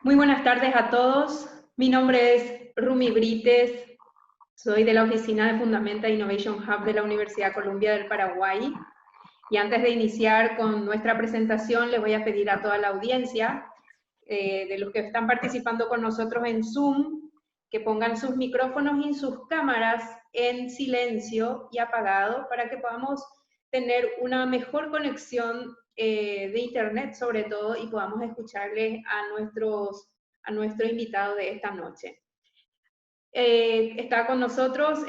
Muy buenas tardes a todos. Mi nombre es Rumi Brites, soy de la Oficina de Fundamenta Innovation Hub de la Universidad Columbia del Paraguay. Y antes de iniciar con nuestra presentación, les voy a pedir a toda la audiencia, de los que están participando con nosotros en Zoom, que pongan sus micrófonos y sus cámaras en silencio y apagado para que podamos tener una mejor conexión de internet sobre todo y podamos escucharles a nuestro invitado de esta noche. Está con nosotros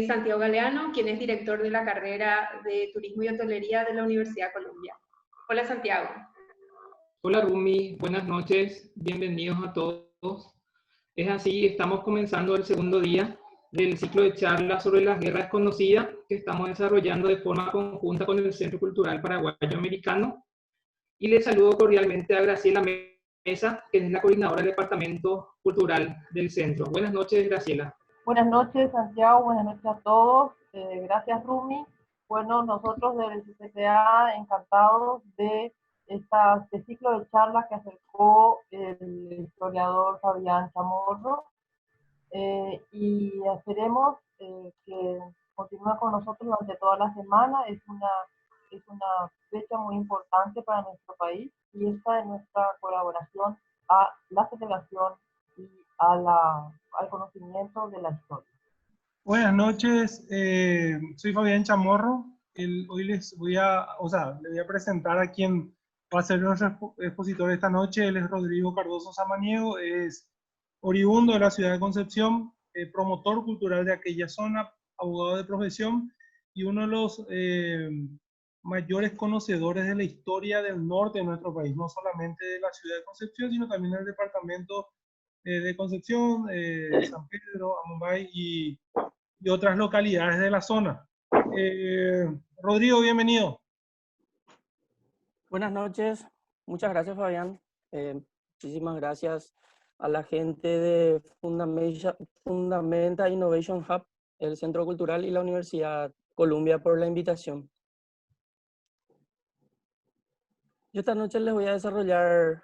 Santiago Galeano, quien es director de la carrera de Turismo y Hotelería de la Universidad Columbia. Hola Santiago. Hola Rumi, buenas noches, bienvenidos a todos. Es así, estamos comenzando el segundo día del ciclo de charlas sobre las guerras desconocidas que estamos desarrollando de forma conjunta con el Centro Cultural Paraguayo Americano. Y les saludo cordialmente a Graciela Mesa, que es la coordinadora del Departamento Cultural del Centro. Buenas noches, Graciela. Buenas noches, Santiago, buenas noches a todos. Gracias, Rumi. Bueno, nosotros del CCPA encantados de este ciclo de charlas que acercó el historiador Fabián Chamorro y esperemos que continúe con nosotros durante toda la semana. Es una fecha muy importante para nuestro país y esta es nuestra colaboración a la federación y al conocimiento de la historia. Buenas noches, soy Fabián Chamorro. Hoy le voy a presentar a quien va a ser nuestro expositor esta noche. Él es Rodrigo Cardoso Samaniego, es oriundo de la ciudad de Concepción, promotor cultural de aquella zona, abogado de profesión y uno de los mayores conocedores de la historia del norte de nuestro país, no solamente de la ciudad de Concepción, sino también del departamento de Concepción, San Pedro, Amumbay y otras localidades de la zona. Rodrigo, bienvenido. Buenas noches, muchas gracias Fabián. Muchísimas gracias a la gente de Fundamenta Innovation Hub, el Centro Cultural y la Universidad Columbia por la invitación. Yo esta noche les voy a desarrollar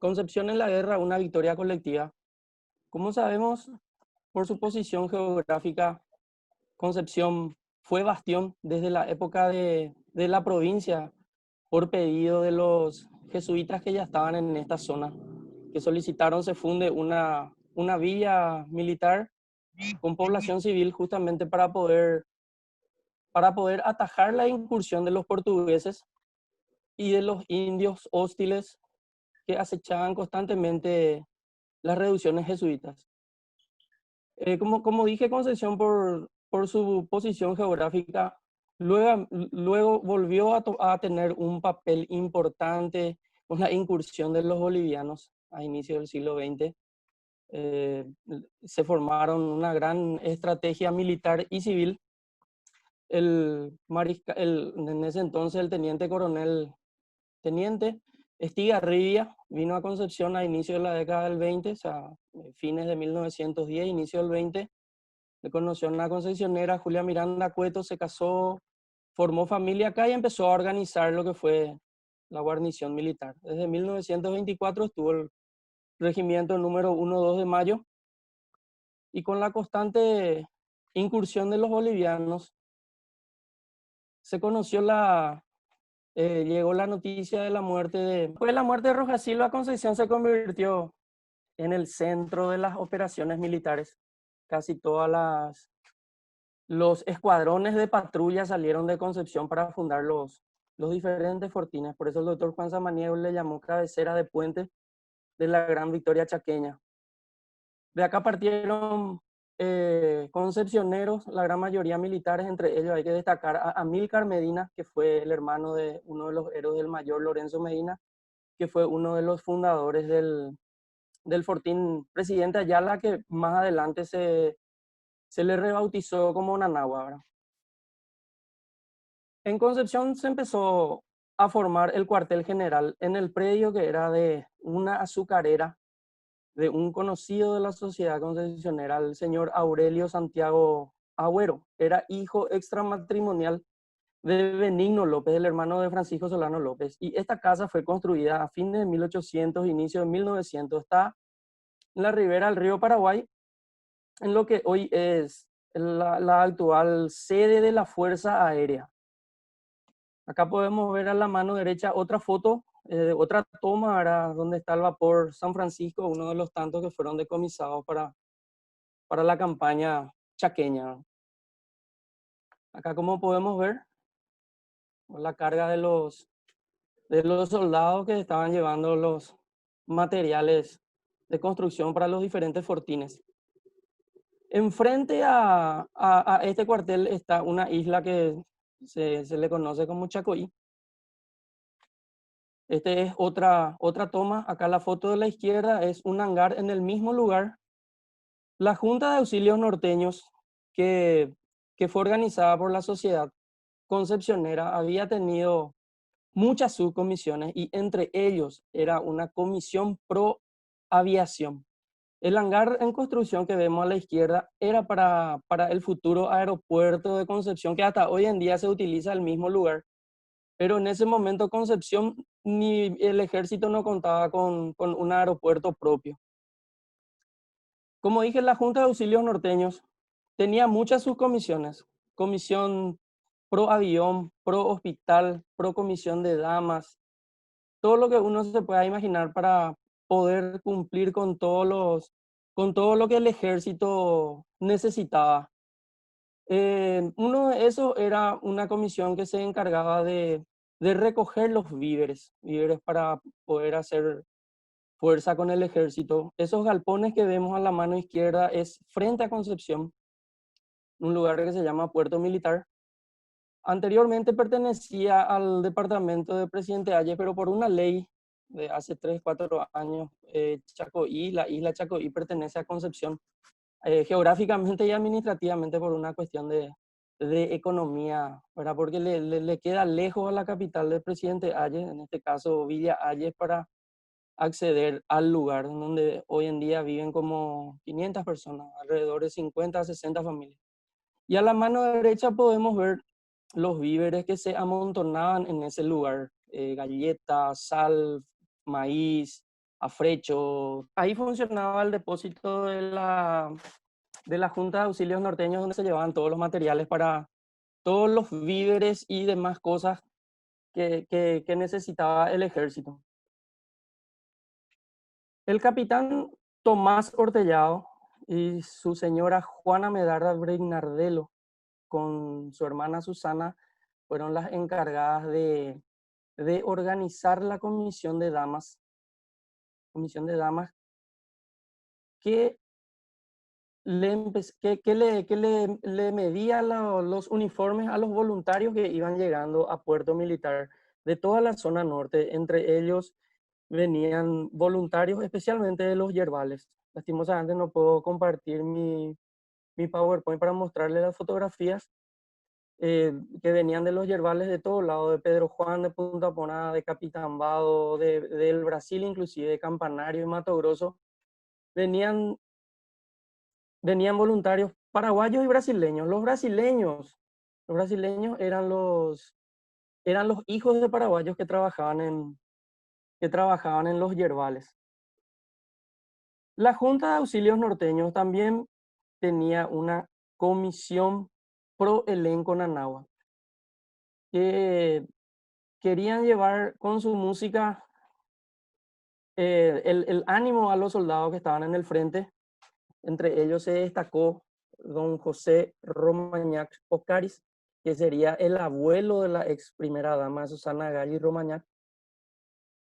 Concepción en la guerra, una victoria colectiva. Como sabemos, por su posición geográfica, Concepción fue bastión desde la época de la provincia por pedido de los jesuitas que ya estaban en esta zona, que solicitaron se funde una villa militar con población civil justamente para poder atajar la incursión de los portugueses y de los indios hostiles que acechaban constantemente las reducciones jesuitas. Como dije, Concepción por su posición geográfica, luego volvió a tener un papel importante con la incursión de los bolivianos a inicio del siglo XX. Se formaron una gran estrategia militar y civil. En ese entonces el teniente Estigarribia vino a Concepción a inicio de la década del 20, o sea, fines de 1910, inicio del 20. Le conoció a una concesionera, Julia Miranda Cueto, se casó, formó familia acá y empezó a organizar lo que fue la guarnición militar. Desde 1924 estuvo el regimiento número 1-2 de Mayo y con la constante incursión de los bolivianos se conoció llegó la noticia de la muerte después de la muerte de Rojas Silva, Concepción se convirtió en el centro de las operaciones militares. Casi los escuadrones de patrulla salieron de Concepción para fundar los diferentes fortines. Por eso el doctor Juan Samaniego le llamó cabecera de puente de la Gran Victoria Chaqueña. De acá partieron concepcioneros, la gran mayoría militares, entre ellos hay que destacar a Amílcar Medina, que fue el hermano de uno de los héroes del mayor Lorenzo Medina, que fue uno de los fundadores del fortín Presidente Ayala, que más adelante se le rebautizó como Nanagua, ¿verdad? En Concepción se empezó a formar el cuartel general en el predio que era de una azucarera de un conocido de la sociedad concepcionera, el señor Aurelio Santiago Agüero. Era hijo extramatrimonial de Benigno López, el hermano de Francisco Solano López. Y esta casa fue construida a fines de 1800, inicio de 1900. Está en la ribera del río Paraguay, en lo que hoy es la actual sede de la Fuerza Aérea. Acá podemos ver a la mano derecha otra foto, otra toma, ahora donde está el vapor San Francisco, uno de los tantos que fueron decomisados para la campaña chaqueña. Acá, como podemos ver, la carga de los soldados que estaban llevando los materiales de construcción para los diferentes fortines. Enfrente a este cuartel está una isla que se le conoce como Chacoí. Este es otra toma. Acá la foto de la izquierda es un hangar en el mismo lugar. La Junta de Auxilios Norteños, que fue organizada por la Sociedad Concepcionera, había tenido muchas subcomisiones y entre ellos era una comisión pro aviación. El hangar en construcción que vemos a la izquierda era para el futuro aeropuerto de Concepción, que hasta hoy en día se utiliza el mismo lugar. Pero en ese momento Concepción ni el ejército no contaba con un aeropuerto propio. Como dije, la Junta de Auxilios Norteños tenía muchas subcomisiones. Comisión pro avión, pro hospital, pro comisión de damas. Todo lo que uno se pueda imaginar para poder cumplir con con todo lo que el ejército necesitaba. Uno de esos era una comisión que se encargaba de recoger los víveres para poder hacer fuerza con el ejército. Esos galpones que vemos a la mano izquierda es frente a Concepción, un lugar que se llama Puerto Militar. Anteriormente pertenecía al departamento de Presidente Hayes, pero por una ley de hace 3, 4 años, Chacoí, la isla Chacoí pertenece a Concepción, geográficamente y administrativamente por una cuestión de economía, ¿verdad? Porque le queda lejos a la capital del Presidente Hayes, en este caso Villa Hayes, para acceder al lugar donde hoy en día viven como 500 personas, alrededor de 50 a 60 familias. Y a la mano derecha podemos ver los víveres que se amontonaban en ese lugar, galletas, sal, maíz, afrecho. Ahí funcionaba el depósito de la Junta de Auxilios Norteños, donde se llevaban todos los materiales para todos los víveres y demás cosas que necesitaba el ejército. El capitán Tomás Hortellado y su señora Juana Medarda Brinardelo, con su hermana Susana, fueron las encargadas de organizar la comisión de damas que le medía los uniformes a los voluntarios que iban llegando a Puerto Militar de toda la zona norte. Entre ellos venían voluntarios, especialmente de los yerbales. Lastimosamente no puedo compartir mi PowerPoint para mostrarles las fotografías que venían de los yerbales de todos lados, de Pedro Juan, de Punta Poná, de Capitambado, del Brasil inclusive, de Campanario y Mato Grosso. Venían voluntarios paraguayos y brasileños. Los brasileños eran los hijos de paraguayos que trabajaban en los yerbales. La Junta de Auxilios Norteños también tenía una comisión pro elenco Nanagua, que querían llevar con su música el ánimo a los soldados que estaban en el frente. Entre ellos se destacó don José Romañac Ocaris, que sería el abuelo de la ex primera dama Susana Galli Romañac.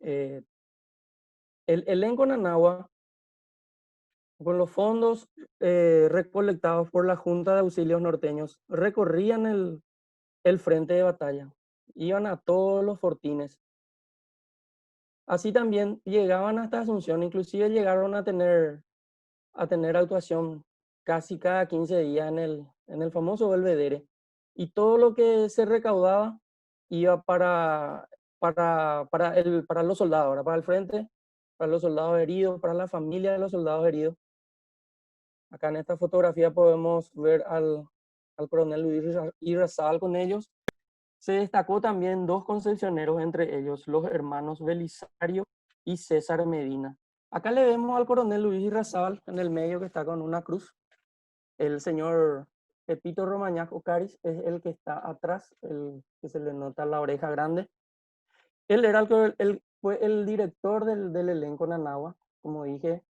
El elenco Nanagua, con los fondos recolectados por la Junta de Auxilios Norteños, recorrían el frente de batalla, iban a todos los fortines. Así también llegaban hasta Asunción, inclusive llegaron a tener actuación casi cada 15 días en el famoso Belvedere. Y todo lo que se recaudaba iba para los soldados, ¿verdad? Para el frente, para los soldados heridos, para la familia de los soldados heridos. Acá en esta fotografía podemos ver al coronel Luis Irrazabal con ellos. Se destacó también dos concepcioneros, entre ellos los hermanos Belisario y César Medina. Acá le vemos al coronel Luis Irrazábal en el medio, que está con una cruz. El señor Pepito Romañac Ocaris es el que está atrás, el que se le nota la oreja grande. Él era fue el director del elenco Nanagua, como dije,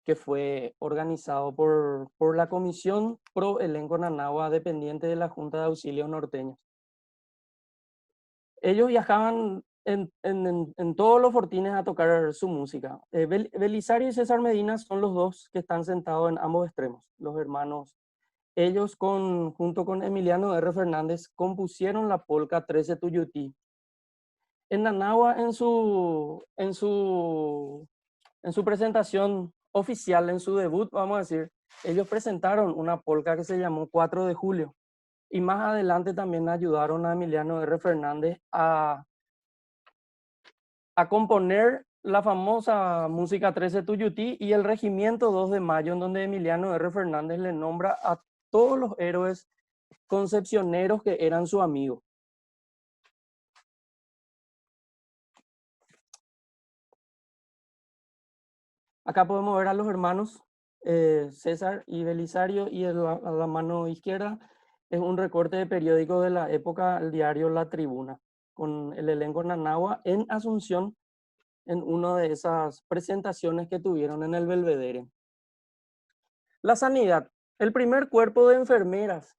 que fue organizado por la Comisión Pro Elenco Nanagua, dependiente de la Junta de Auxilios Norteños. Ellos viajaban en todos los fortines a tocar su música. Belisario y César Medina son los dos que están sentados en ambos extremos, los hermanos. Ellos, junto con Emiliano R. Fernández, compusieron la polca 13 Tuyutí. En Nanagua, en su presentación oficial, en su debut, vamos a decir, ellos presentaron una polca que se llamó 4 de Julio. Y más adelante también ayudaron a Emiliano R. Fernández a componer la famosa música 13 Tuyutí y el Regimiento 2 de Mayo, en donde Emiliano R. Fernández le nombra a todos los héroes concepcioneros que eran su amigo. Acá podemos ver a los hermanos César y Belisario, y a la mano izquierda es un recorte de periódico de la época, el diario La Tribuna, con el elenco Nanagua en Asunción, en una de esas presentaciones que tuvieron en el Belvedere. La sanidad. El primer cuerpo de enfermeras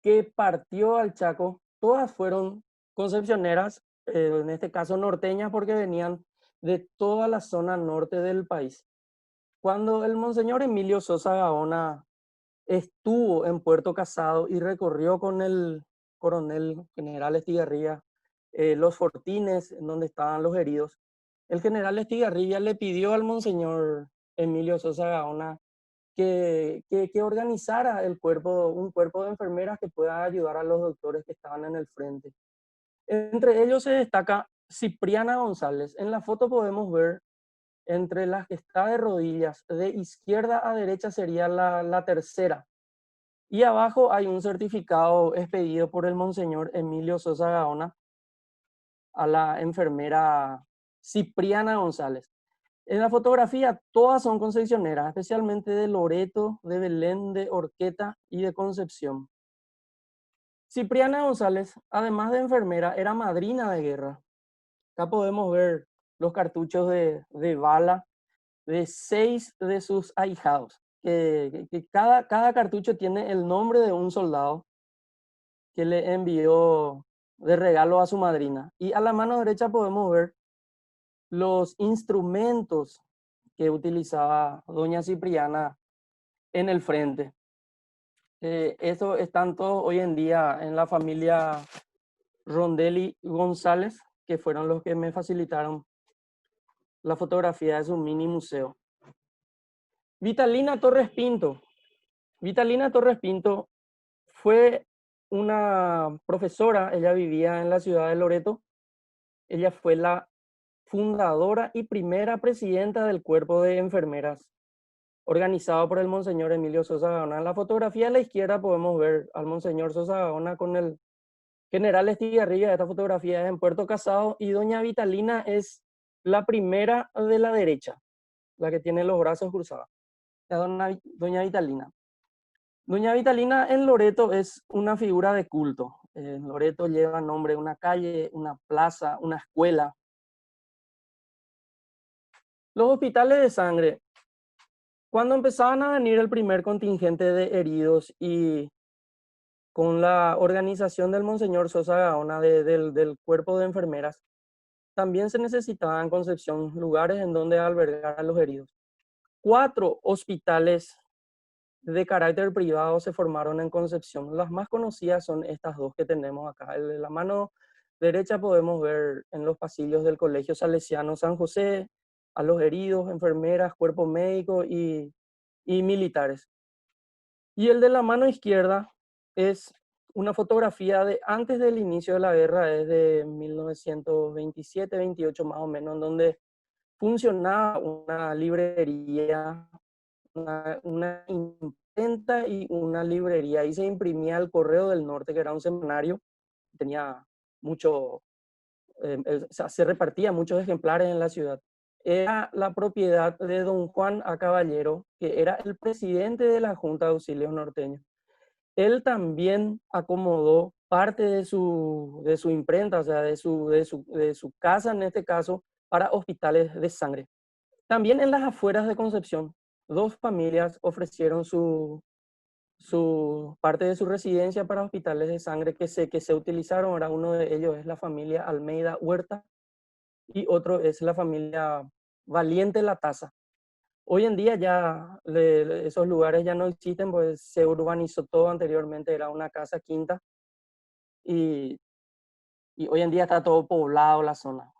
que partió al Chaco, todas fueron concepcioneras, en este caso norteñas, porque venían de toda la zona norte del país. Cuando el monseñor Emilio Sosa Gaona estuvo en Puerto Casado y recorrió con el coronel general Estigarribia los fortines en donde estaban los heridos, el general Estigarribia le pidió al monseñor Emilio Sosa Gaona que organizara un cuerpo de enfermeras que pueda ayudar a los doctores que estaban en el frente. Entre ellos se destaca Cipriana González. En la foto podemos ver, entre las que está de rodillas, de izquierda a derecha sería la tercera. Y abajo hay un certificado expedido por el monseñor Emilio Sosa Gaona a la enfermera Cipriana González. En la fotografía todas son concepcioneras, especialmente de Loreto, de Belén, de Horqueta y de Concepción. Cipriana González, además de enfermera, era madrina de guerra. Acá podemos ver los cartuchos de bala de 6 de sus ahijados. Que cada cartucho tiene el nombre de un soldado que le envió de regalo a su madrina. Y a la mano derecha podemos ver los instrumentos que utilizaba doña Cipriana en el frente. Eso están todos hoy en día en la familia Rondelli González, que fueron los que me facilitaron la fotografía de su mini museo. Vitalina Torres Pinto. Vitalina Torres Pinto fue una profesora, ella vivía en la ciudad de Loreto. Ella fue la fundadora y primera presidenta del cuerpo de enfermeras organizado por el monseñor Emilio Sosa Gaona. En la fotografía a la izquierda podemos ver al monseñor Sosa Gaona con el general Estigarribia. Esta fotografía es en Puerto Casado, y doña Vitalina es la primera de la derecha, la que tiene los brazos cruzados. Doña Vitalina. Doña Vitalina en Loreto es una figura de culto. En Loreto lleva nombre una calle, una plaza, una escuela. Los hospitales de sangre. Cuando empezaban a venir el primer contingente de heridos, y con la organización del monseñor Sosa Gaona del cuerpo de enfermeras, también se necesitaban en Concepción lugares en donde albergar a los heridos. 4 hospitales de carácter privado se formaron en Concepción. Las más conocidas son estas dos que tenemos acá. En la mano derecha podemos ver en los pasillos del Colegio Salesiano San José a los heridos, enfermeras, cuerpo médico y militares. Y el de la mano izquierda es una fotografía de antes del inicio de la guerra, es de 1927-28 más o menos, en donde funcionaba una librería, una imprenta y una librería. Ahí se imprimía El Correo del Norte, que era un semanario tenía mucho, o sea, se repartía muchos ejemplares en la ciudad. Era la propiedad de don Juan A. Caballero, que era el presidente de la Junta de Auxilios Norteños. Él también acomodó parte de su imprenta, o sea, de su casa en este caso, para hospitales de sangre. También en las afueras de Concepción, dos familias ofrecieron su parte de su residencia para hospitales de sangre que se utilizaron. Ahora uno de ellos es la familia Almeida Huerta y otro es la familia Valiente La Taza. Hoy en día ya esos lugares ya no existen, pues se urbanizó todo. Anteriormente era una casa quinta y hoy en día está todo poblado la zona.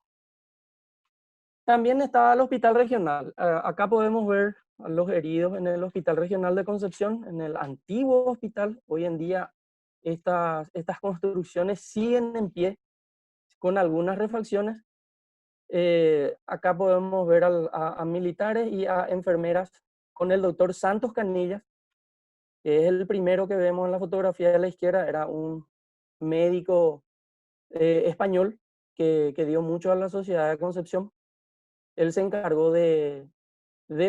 También estaba el hospital regional. Acá podemos ver a los heridos en el Hospital Regional de Concepción, en el antiguo hospital. Hoy en día estas construcciones siguen en pie con algunas refacciones. Acá podemos ver a militares y a enfermeras con el doctor Santos Canillas, que es el primero que vemos en la fotografía de la izquierda. Era un médico español que dio mucho a la sociedad de Concepción. Él se encargó de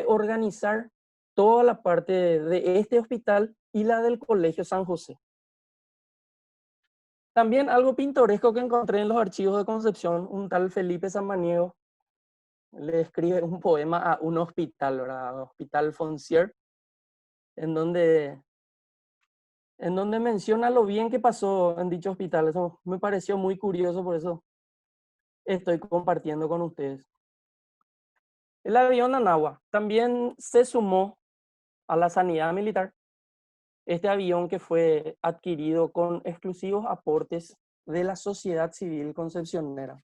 organizar toda la parte de este hospital y la del Colegio San José. También algo pintoresco que encontré en los archivos de Concepción, un tal Felipe Samaniego le escribe un poema a un hospital, ¿verdad? Hospital Foncier, en donde menciona lo bien que pasó en dicho hospital. Eso me pareció muy curioso, por eso estoy compartiendo con ustedes. El avión Anagua también se sumó a la sanidad militar. Este avión que fue adquirido con exclusivos aportes de la sociedad civil concepcionera.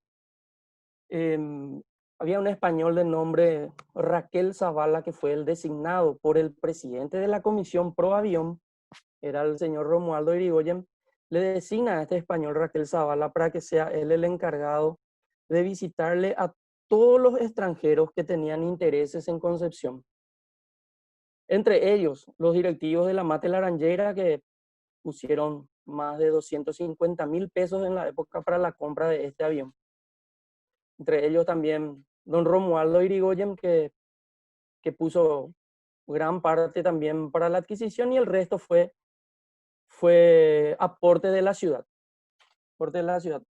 Había un español de nombre Raquel Zavala que fue el designado por el presidente de la Comisión Pro Avión, era el señor Romualdo Irigoyen. Le designa a este español Raquel Zavala para que sea él el encargado de visitarle a todos los extranjeros que tenían intereses en Concepción. Entre ellos, los directivos de la Mate Laranjeira, que pusieron más de 250.000 pesos en la época para la compra de este avión. Entre ellos también don Romualdo Irigoyen, que puso gran parte también para la adquisición, y el resto fue aporte de la ciudad. Aporte de la ciudad.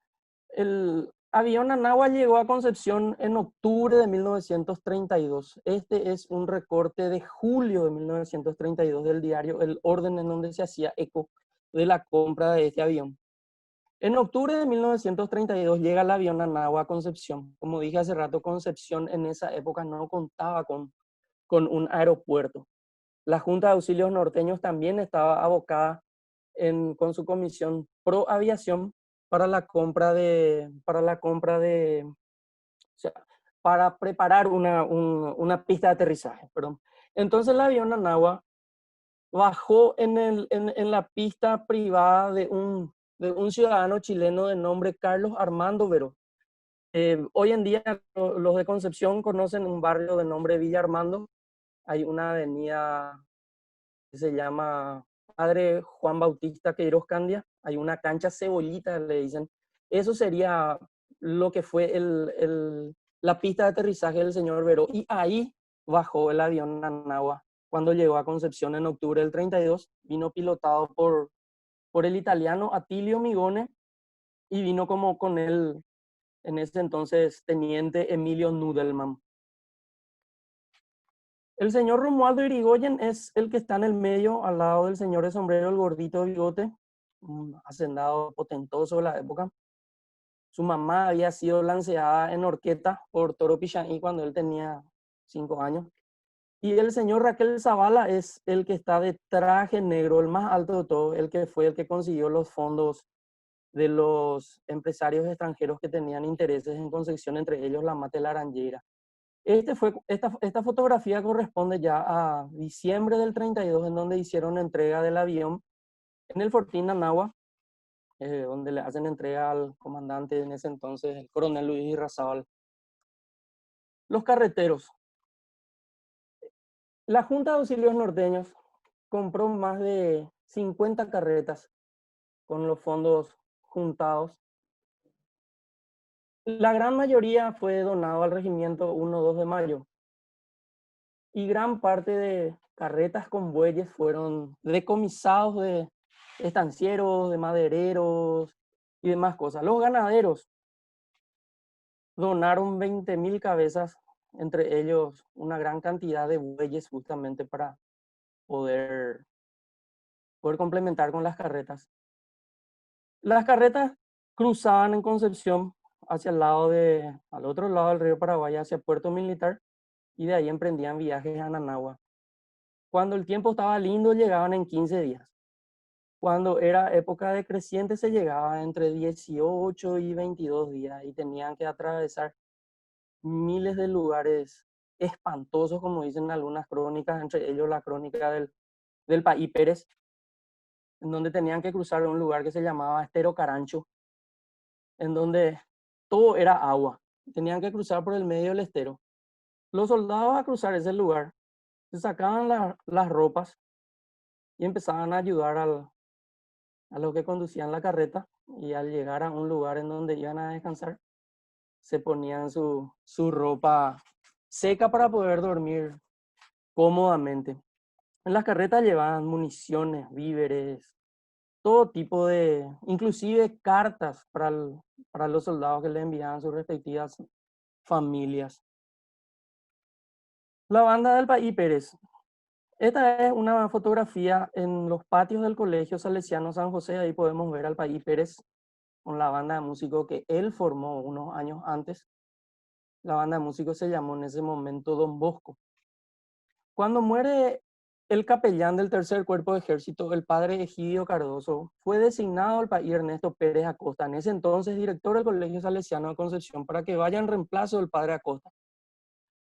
El avión Anagua llegó a Concepción en octubre de 1932. Este es un recorte de julio de 1932 del diario El Orden, en donde se hacía eco de la compra de este avión. En octubre de 1932 llega el avión Anagua a Concepción. Como dije hace rato, Concepción en esa época no contaba con un aeropuerto. La Junta de Auxilios Norteños también estaba abocada con su comisión pro aviación para preparar una pista de aterrizaje. Perdón. Entonces el avión Anagua bajó en la pista privada de un ciudadano chileno de nombre Carlos Armando Veró. Hoy en día los de Concepción conocen un barrio de nombre Villa Armando. Hay una avenida que se llama Padre Juan Bautista Queiroz Candia. Hay una cancha Cebollita, le dicen. Eso sería lo que fue la pista de aterrizaje del señor Veró. Y ahí bajó el avión Anagua. Cuando llegó a Concepción en octubre del 32, vino pilotado por el italiano Attilio Migone y vino como con él en ese entonces teniente Emilio Nudelman. El señor Romualdo Irigoyen es el que está en el medio, al lado del señor de sombrero, el gordito de bigote, un hacendado potentoso de la época. Su mamá había sido lanceada en horqueta por Toro Pichaní cuando él tenía 5 años. Y el señor Raquel Zavala es el que está de traje negro, el más alto de todo, el que fue el que consiguió los fondos de los empresarios extranjeros que tenían intereses en Concepción, entre ellos la Mate Laranjeira. Esta fotografía corresponde ya a diciembre del 32, en donde hicieron entrega del avión en el Fortín Anagua, donde le hacen entrega al comandante en ese entonces, el coronel Luis Irrazábal. Los carreteros. La Junta de Auxilios Norteños compró más de 50 carretas con los fondos juntados. La gran mayoría fue donado al regimiento 1-2 de mayo. Y gran parte de carretas con bueyes fueron decomisados de estancieros, de madereros y demás cosas. Los ganaderos donaron 20.000 cabezas, entre ellos una gran cantidad de bueyes justamente para poder complementar con las carretas. Las carretas cruzaban en Concepción hacia al otro lado del río Paraguay, hacia Puerto Militar, y de ahí emprendían viajes a Nanagua. Cuando el tiempo estaba lindo, llegaban en 15 días. Cuando era época decreciente, se llegaba entre 18 y 22 días y tenían que atravesar miles de lugares espantosos, como dicen algunas crónicas, entre ellos la crónica del Paí Pérez, en donde tenían que cruzar un lugar que se llamaba Estero Carancho, en donde todo era agua. Tenían que cruzar por el medio del estero. Los soldados a cruzar ese lugar se sacaban las ropas y empezaban a ayudar a los que conducían la carreta, y al llegar a un lugar en donde iban a descansar, se ponían su ropa seca para poder dormir cómodamente. En las carretas llevaban municiones, víveres, todo tipo de, inclusive cartas para los soldados que le enviaban sus respectivas familias. La banda del Paí Pérez. Esta es una fotografía en los patios del Colegio Salesiano San José. Ahí podemos ver al Paí Pérez con la banda de músicos que él formó unos años antes. La banda de músicos se llamó en ese momento Don Bosco. Cuando muere el capellán del Tercer Cuerpo de Ejército, el padre Egidio Cardoso, fue designado al Paí Ernesto Pérez Acosta, en ese entonces director del Colegio Salesiano de Concepción, para que vaya en reemplazo del padre Acosta.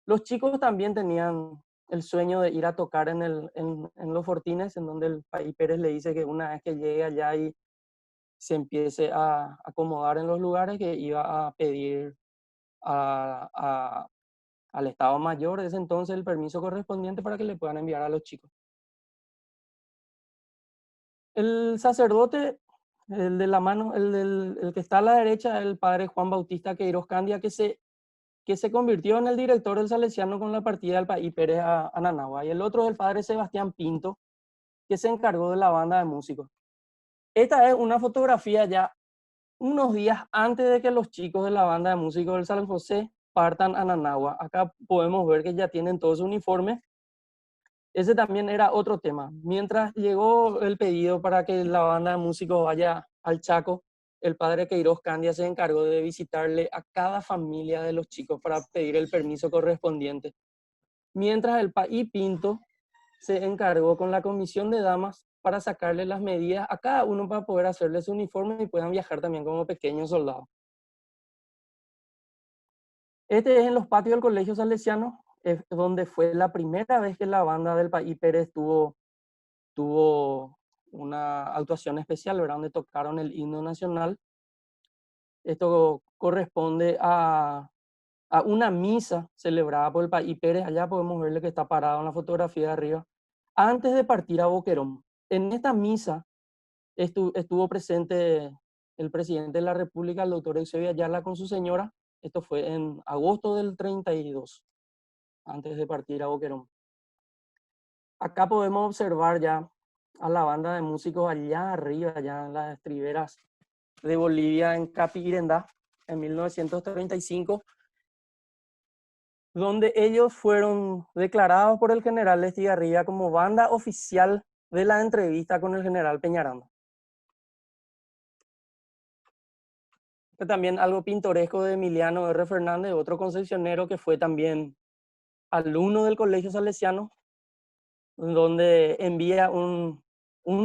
Los chicos también tenían el sueño de ir a tocar en los fortines, en donde el Paí Pérez le dice que una vez que llegue allá y se empiece a acomodar en los lugares, que iba a pedir al Estado Mayor de ese entonces el permiso correspondiente para que le puedan enviar a los chicos. El sacerdote, el de la mano, el que está a la derecha, el padre Juan Bautista Queiroz Candia, que se convirtió en el director del Salesiano con la partida del Paí Pérez a Nanagua. Y el otro es el padre Sebastián Pinto, que se encargó de la banda de músicos. Esta es una fotografía ya unos días antes de que los chicos de la banda de músicos del San José partan a Nanagua. Acá podemos ver que ya tienen todo su uniforme. Ese también era otro tema. Mientras llegó el pedido para que la banda de músicos vaya al Chaco, el padre Queiroz Candia se encargó de visitarle a cada familia de los chicos para pedir el permiso correspondiente. Mientras el Paí Pinto se encargó con la comisión de damas para sacarle las medidas a cada uno para poder hacerle su uniforme y puedan viajar también como pequeños soldados. Este es en los patios del Colegio Salesiano, donde fue la primera vez que la banda del Paí Pérez tuvo una actuación especial, ¿verdad? Donde tocaron el himno nacional. Esto corresponde a una misa celebrada por el Paí Pérez. Allá podemos verle que está parado en la fotografía de arriba, antes de partir a Boquerón. En esta misa estuvo presente el presidente de la República, el doctor Eusebio Ayala, con su señora. Esto fue en agosto del 32, antes de partir a Boquerón. Acá podemos observar ya a la banda de músicos allá arriba, allá en las estriberas de Bolivia, en Capirendá, en 1935, donde ellos fueron declarados por el general Estigarribia como banda oficial de la entrevista con el general Peñaranda. También algo pintoresco de Emiliano R. Fernández, otro concesionero que fue también alumno del Colegio Salesiano, donde envía un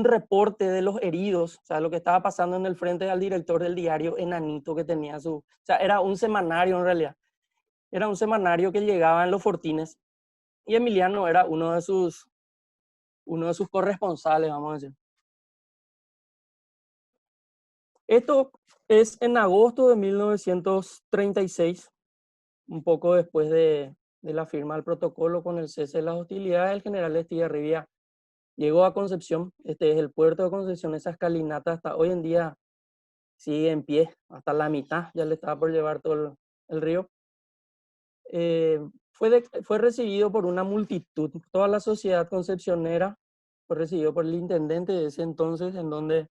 reporte de los heridos, o sea, lo que estaba pasando en el frente al director del diario Enanito, que tenía o sea, era un semanario en realidad. Era un semanario que llegaba en los fortines, y Emiliano era uno de sus corresponsales, vamos a decir. Esto es en agosto de 1936, un poco después de la firma del protocolo con el cese de las hostilidades. El general Estigarribia llegó a Concepción. Este es el puerto de Concepción. Esa escalinata hasta hoy en día sigue en pie hasta la mitad, ya le estaba por llevar todo el río. Fue recibido por una multitud, toda la sociedad concepcionera fue recibido por el intendente de ese entonces, en donde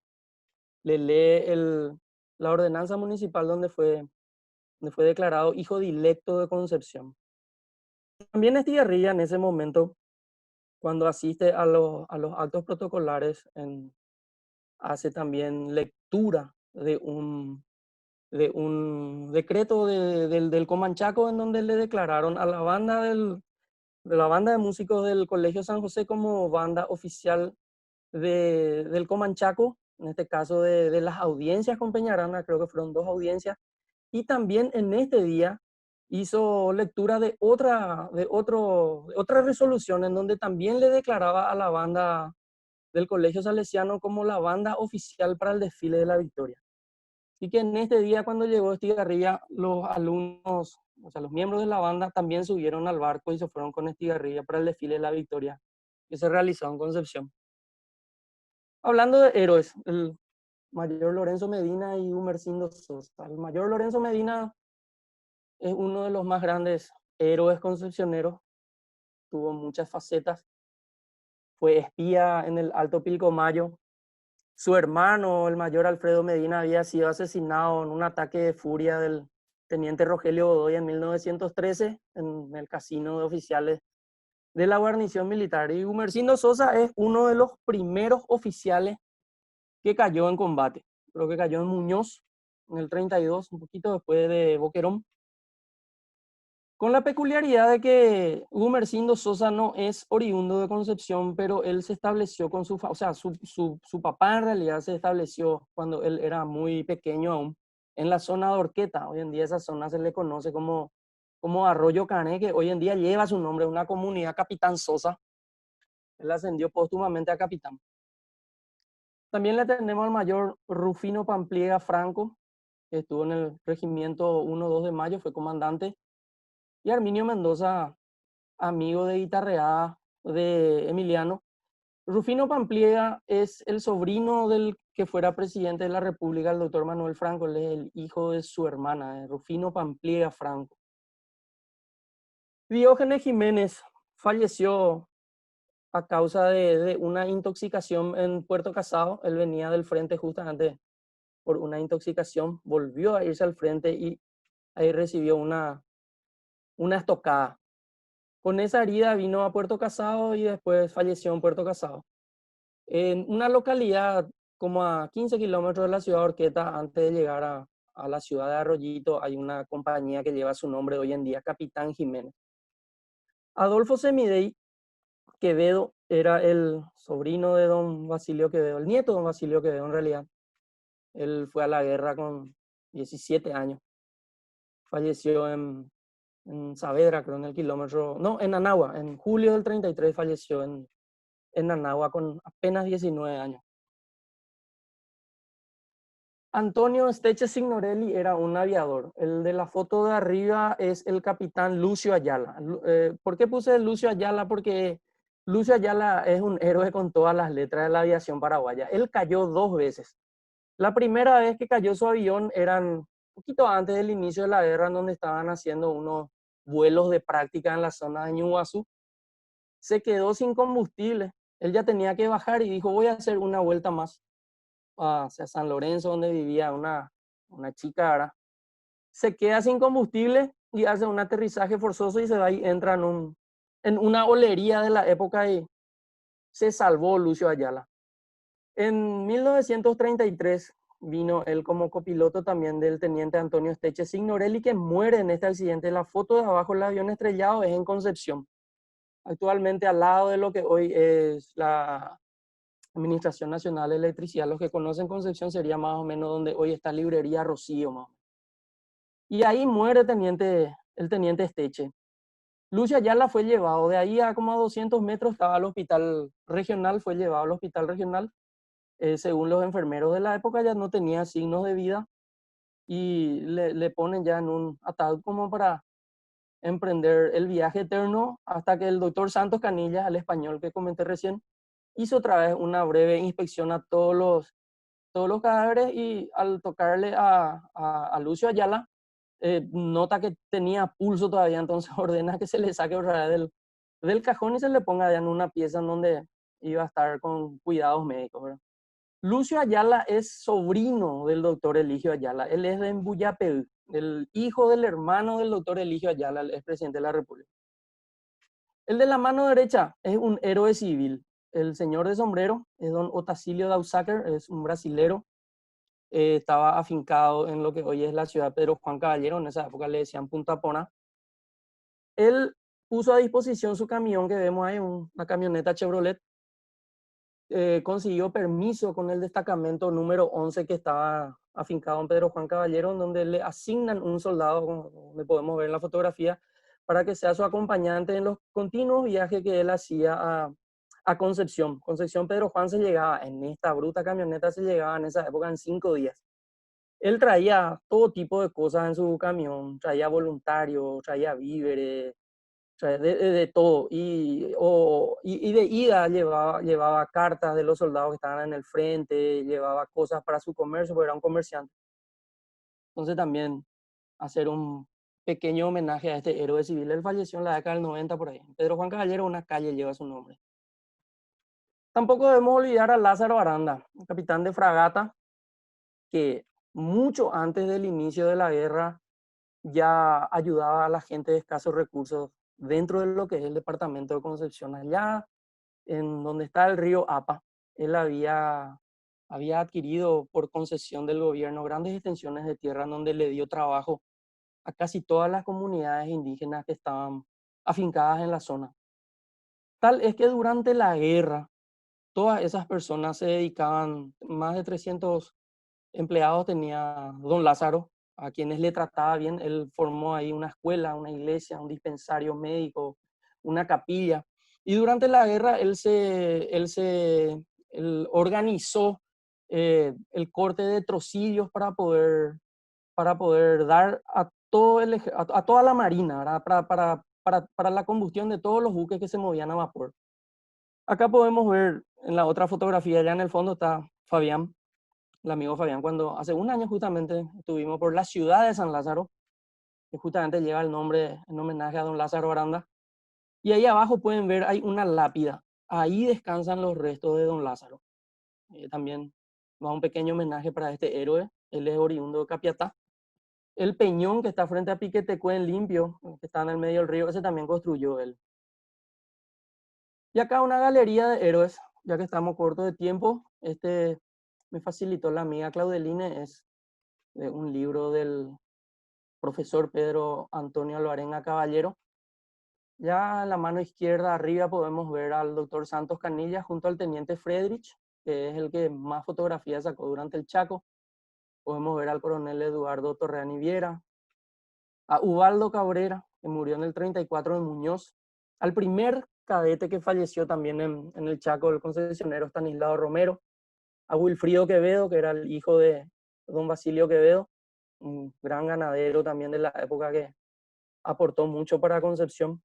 le lee la ordenanza municipal donde fue declarado hijo directo de Concepción. También Estigarribia en ese momento, cuando asiste a los actos protocolares, hace también lectura de un decreto del Comanchaco, en donde le declararon a la banda de la banda de músicos del Colegio San José como banda oficial del Comanchaco, en este caso de las audiencias con Peñaranda, creo que fueron 2 audiencias, y también en este día hizo lectura de otra resolución en donde también le declaraba a la banda del Colegio Salesiano como la banda oficial para el desfile de la Victoria. Y que en este día, cuando llegó Estigarribia, los alumnos, o sea, los miembros de la banda también subieron al barco y se fueron con Estigarribia para el desfile de la Victoria que se realizó en Concepción. Hablando de héroes, el mayor Lorenzo Medina y Gumersindo Sosa. El mayor Lorenzo Medina es uno de los más grandes héroes concepcioneros, tuvo muchas facetas. Fue espía en el Alto Pilcomayo. Su hermano, el mayor Alfredo Medina, había sido asesinado en un ataque de furia del teniente Rogelio Godoy en 1913 en el casino de oficiales de la guarnición militar. Y Gumersindo Sosa es uno de los primeros oficiales que cayó en combate. Creo que cayó en Muñoz en el 32, un poquito después de Boquerón. Con la peculiaridad de que Gumersindo Sosa no es oriundo de Concepción, pero él se estableció con su papá en realidad se estableció cuando él era muy pequeño aún, en la zona de Orqueta. Hoy en día esa zona se le conoce como Arroyo Cané, que hoy en día lleva su nombre, una comunidad Capitán Sosa. Él ascendió póstumamente a capitán. También le tenemos al mayor Rufino Pampliega Franco, que estuvo en el regimiento 1-2 de Mayo, fue comandante. Y Arminio Mendoza, amigo de guitarreada de Emiliano. Rufino Pampliega es el sobrino del que fuera presidente de la República, el doctor Manuel Franco. Él es el hijo de su hermana, Rufino Pampliega Franco. Diógenes Jiménez falleció a causa de una intoxicación en Puerto Casado. Él venía del frente justamente por una intoxicación, volvió a irse al frente y ahí recibió una estocada. Con esa herida vino a Puerto Casado y después falleció en Puerto Casado. En una localidad como a 15 kilómetros de la ciudad de Orqueta, antes de llegar a la ciudad de Arroyito, hay una compañía que lleva su nombre hoy en día, Capitán Jiménez. Adolfo Semidey Quevedo era el sobrino de don Basilio Quevedo, el nieto de don Basilio Quevedo en realidad. Él fue a la guerra con 17 años. Falleció en Saavedra, creo, en el kilómetro, no, en Anagua, en julio del 33 falleció en Anagua con apenas 19 años. Antonio Esteche Signorelli era un aviador. El de la foto de arriba es el capitán Lucio Ayala. ¿Por qué puse Lucio Ayala? Porque Lucio Ayala es un héroe con todas las letras de la aviación paraguaya. Él cayó 2 veces. La primera vez que cayó su avión eran un poquito antes del inicio de la guerra, en donde estaban haciendo unos vuelos de práctica en la zona de Ñuguazú. Se quedó sin combustible. Él ya tenía que bajar y dijo, voy a hacer una vuelta más hacia San Lorenzo, donde vivía una chica, ¿verdad? Se queda sin combustible y hace un aterrizaje forzoso y se va y entra en una olería de la época y se salvó Lucio Ayala. En 1933 vino él como copiloto también del teniente Antonio Esteche Signorelli, que muere en este accidente. La foto de abajo del avión estrellado es en Concepción. Actualmente al lado de lo que hoy es la Administración Nacional de Electricidad. Los que conocen Concepción sería más o menos donde hoy está Librería Rocío, más o menos. Y ahí muere el teniente Esteche. Lucio Ayala fue llevado de ahí a como a 200 metros, estaba al hospital regional, fue llevado al hospital regional. Según los enfermeros de la época ya no tenía signos de vida y le ponen ya en un ataúd como para emprender el viaje eterno, hasta que el doctor Santos Canilla, el español que comenté recién, hizo otra vez una breve inspección a todos todos los cadáveres y al tocarle a Lucio Ayala, nota que tenía pulso todavía, entonces ordena que se le saque otra vez del cajón y se le ponga ya en una pieza en donde iba a estar con cuidados médicos, ¿verdad? Lucio Ayala es sobrino del doctor Eligio Ayala. Él es de Embuyapeu, el hijo del hermano del doctor Eligio Ayala, el expresidente de la República. El de la mano derecha es un héroe civil. El señor de sombrero es don Otacílio Dausáquer, es un brasilero. Estaba afincado en lo que hoy es la ciudad de Pedro Juan Caballero, en esa época le decían Punta Pona. Él puso a disposición su camión que vemos ahí, una camioneta Chevrolet. Consiguió permiso con el destacamento número 11 que estaba afincado en Pedro Juan Caballero, donde le asignan un soldado, como podemos ver en la fotografía, para que sea su acompañante en los continuos viajes que él hacía a Concepción. Concepción Pedro Juan se llegaba, en esta bruta camioneta se llegaba en esa época en 5 días. Él traía todo tipo de cosas en su camión, traía voluntarios, traía víveres, de todo. Y de ida llevaba cartas de los soldados que estaban en el frente, llevaba cosas para su comercio, porque era un comerciante. Entonces también hacer un pequeño homenaje a este héroe civil. Él falleció en la década del 90 por ahí. Pedro Juan Caballero, una calle lleva su nombre. Tampoco debemos olvidar a Lázaro Aranda, un capitán de fragata que mucho antes del inicio de la guerra ya ayudaba a la gente de escasos recursos dentro de lo que es el departamento de Concepción, allá en donde está el río Apa. Él había adquirido por concesión del gobierno grandes extensiones de tierra en donde le dio trabajo a casi todas las comunidades indígenas que estaban afincadas en la zona. Tal es que durante la guerra, todas esas personas se dedicaban, más de 300 empleados tenía don Lázaro, a quienes le trataba bien. Él formó ahí una escuela, una iglesia, un dispensario médico, una capilla. Y durante la guerra él organizó el corte de trocidios para poder dar a toda la marina, ¿verdad? Para la combustión de todos los buques que se movían a vapor. Acá podemos ver en la otra fotografía, ya en el fondo está Fabián, el amigo Fabián, cuando hace un año justamente estuvimos por la ciudad de San Lázaro, que justamente lleva el nombre en homenaje a don Lázaro Aranda. Y ahí abajo pueden ver, hay una lápida. Ahí descansan los restos de don Lázaro. También va un pequeño homenaje para este héroe. Él es oriundo de Capiatá. El peñón que está frente a Piquetecuén Limpio, que está en el medio del río, ese también construyó él. Y acá una galería de héroes, ya que estamos cortos de tiempo. Me facilitó la amiga Claudeline, es un libro del profesor Pedro Antonio Alvarenga Caballero. Ya en la mano izquierda arriba podemos ver al doctor Santos Canilla junto al teniente Friedrich, que es el que más fotografías sacó durante el Chaco. Podemos ver al coronel Eduardo Torreani Viera, a Ubaldo Cabrera, que murió en el 34 en Muñoz, al primer cadete que falleció también en el Chaco, el concesionero Estanislao Romero, a Wilfrido Quevedo, que era el hijo de don Basilio Quevedo, un gran ganadero también de la época que aportó mucho para Concepción.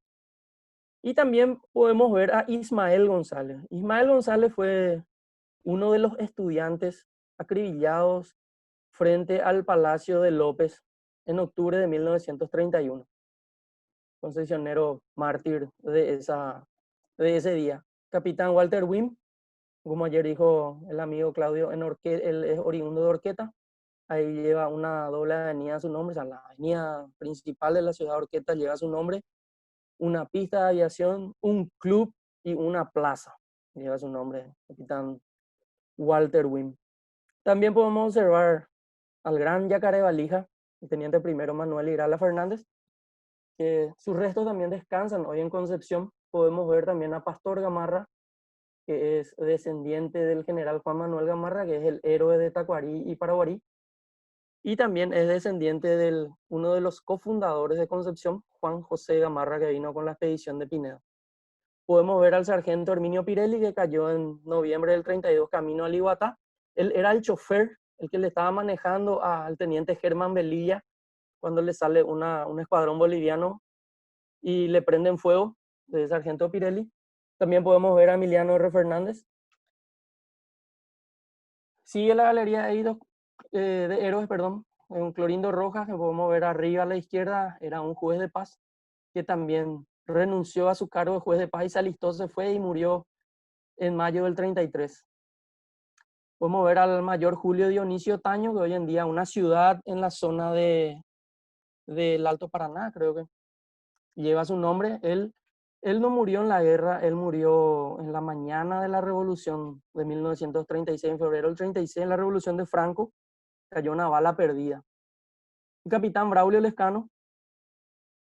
Y también podemos ver a Ismael González. Ismael González fue uno de los estudiantes acribillados frente al Palacio de López en octubre de 1931. Concesionero mártir de ese día. Capitán Walter Wim, como ayer dijo el amigo Claudio, él es oriundo de Horqueta. Ahí lleva una doble avenida a su nombre, o sea, la avenida principal de la ciudad de Horqueta lleva su nombre, una pista de aviación, un club y una plaza. Lleva su nombre, Capitán Walter Wim. También podemos observar al gran Yacaré Valija, el teniente primero Manuel Irala Fernández, que sus restos también descansan hoy en Concepción. Podemos ver también a Pastor Gamarra, que es descendiente del general Juan Manuel Gamarra, que es el héroe de Tacuarí y Paraguarí. Y también es descendiente de uno de los cofundadores de Concepción, Juan José Gamarra, que vino con la expedición de Pinedo. Podemos ver al sargento Herminio Pirelli, que cayó en noviembre del 32 camino a Iguatá. Él era el chofer, el que le estaba manejando al teniente Germán Velilla cuando le sale un escuadrón boliviano y le prenden fuego de sargento Pirelli. También podemos ver a Emiliano R. Fernández. sigue la galería de héroes, perdón, en Clorindo Rojas, que podemos ver arriba a la izquierda, era un juez de paz que también renunció a su cargo de juez de paz y se alistó, se fue y murió en mayo del 33. Podemos ver al mayor Julio Dionisio Taño, que hoy en día es una ciudad en la zona del Alto Paraná, creo que lleva su nombre. Él no murió en la guerra, él murió en la mañana de la revolución de 1936, en febrero del 36, en la revolución de Franco, cayó una bala perdida. El capitán Braulio Lescano,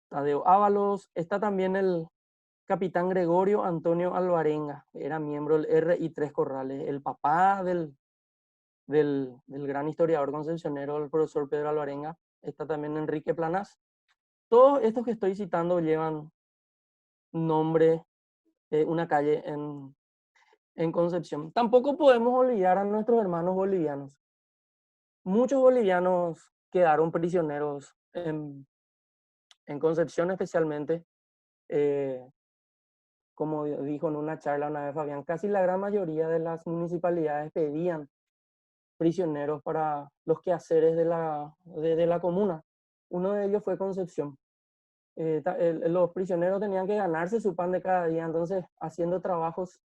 Tadeo Ábalos, está también el capitán Gregorio Antonio Alvarenga, era miembro del RI3 Corrales, el papá del gran historiador concepcionero, el profesor Pedro Alvarenga. Está también Enrique Planás. Todos estos que estoy citando llevan nombre, una calle en Concepción. Tampoco podemos olvidar a nuestros hermanos bolivianos. Muchos bolivianos quedaron prisioneros en Concepción especialmente. Como dijo en una charla una vez Fabián, casi la gran mayoría de las municipalidades pedían prisioneros para los quehaceres de la comuna. Uno de ellos fue Concepción. Los prisioneros tenían que ganarse su pan de cada día, entonces haciendo trabajos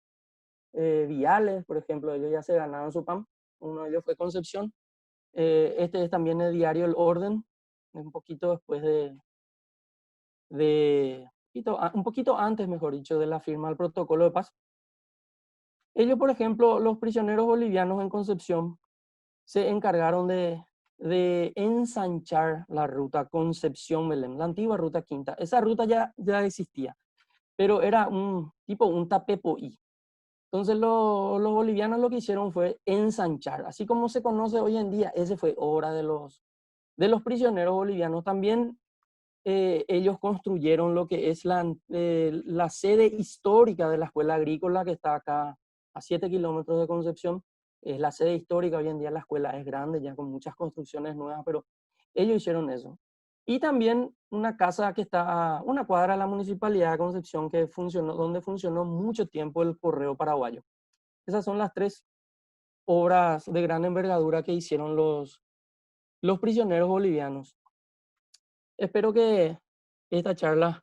viales, por ejemplo, ellos ya se ganaban su pan. Uno de ellos fue Concepción. Este es también el diario El Orden, un poquito después un poquito antes, mejor dicho, de la firma del protocolo de paz. Ellos, por ejemplo, los prisioneros bolivianos en Concepción se encargaron de ensanchar la ruta Concepción-Belén, la antigua ruta quinta. Esa ruta ya existía, pero era un tapepoí. Entonces los bolivianos lo que hicieron fue ensanchar, así como se conoce hoy en día. Ese fue obra de los prisioneros bolivianos. También ellos construyeron lo que es la sede histórica de la escuela agrícola, que está acá a 7 kilómetros de Concepción. Es la sede histórica. Hoy en día la escuela es grande, ya con muchas construcciones nuevas, pero ellos hicieron eso. Y también una casa que está a una cuadra de la Municipalidad de Concepción, donde funcionó mucho tiempo el Correo Paraguayo. Esas son las 3 obras de gran envergadura que hicieron los prisioneros bolivianos. Espero que esta charla